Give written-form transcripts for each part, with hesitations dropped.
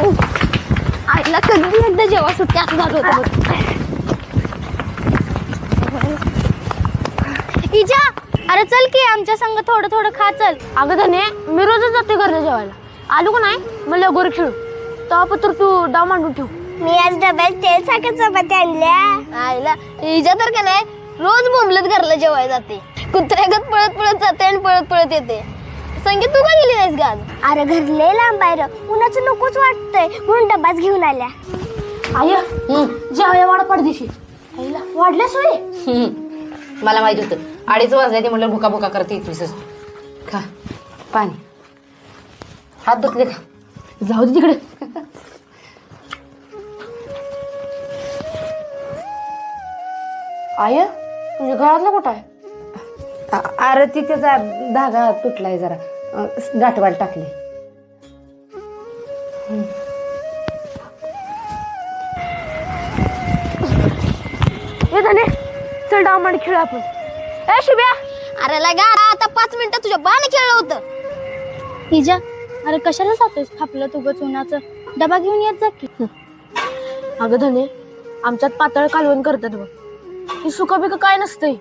आईला कधी एकदा जेव्हा सुट्टी असं झालं होतं इजा. अरे चल की आमच्या संग थोडं थोडं खा चल. अगं धने मी रोजच जाते घरला जेवायला. आलू का नाही मला लगोरी खेळू तेव्हा तर तू डाव मांडून ठेव. मी आज डब्यात तेल साखर चपाती आणल्या. आईला इजा तर का नाही रोज बोंबलत घरला जेवायला जाते. कुत्र्यागत पळत पळत जाते आणि पळत पळत येते. संगीत तू का गेली नाहीस गाज? अरे घर लय लांब आहे, उन्हाचं नकोच वाटतंय म्हणून डबाच घेऊन आल्या. आय जेवाया वाढ पडदिशी आईला वाढल्या सोय. मला माहित होतं 2:30 वाजले ते म्हणलं भुका भुका करते तुझं. खा पाणी. हात धुतले का? जाऊ दे तिकडे. आय तुझ्या घरातलं कुठं आहे? अरे ती त्याचा धागा तुटलाय जरा गाठवायला टाकले. हे धने चल डाव मांड खेळू आपण. ए शुभ्या. अरे लगा आता 5 मिनिटं तुझ्या बाण खेळलं होतं. इजा अरे कशाला जातोस थापलं तुगच उन्हाचं? डबा घेऊन येत जा की. अगं धने आमच्यात पातळ कालवण करतात बघ. ही सुका बिका काय नसतंय.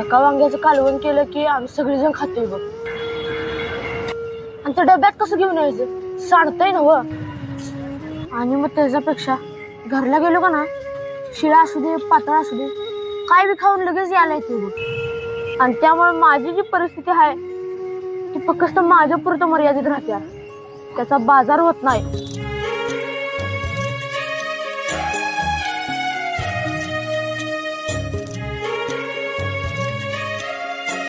एका वांग्याचं कालवण केलं की आम्ही सगळेजण खातोय बघ. आणि त्या डब्यात कसं घेऊन यायचं सांडतंय ना व. आणि मग त्याच्यापेक्षा घरला गेलो का ना शिळा असू दे पातळ असू दे काय बी खाऊन लगेच यायला येते बघ. आणि त्यामुळे माझी जी परिस्थिती आहे ती फक्त माझ्या पुरतं मर्यादित राहते. त्याचा बाजार होत नाही.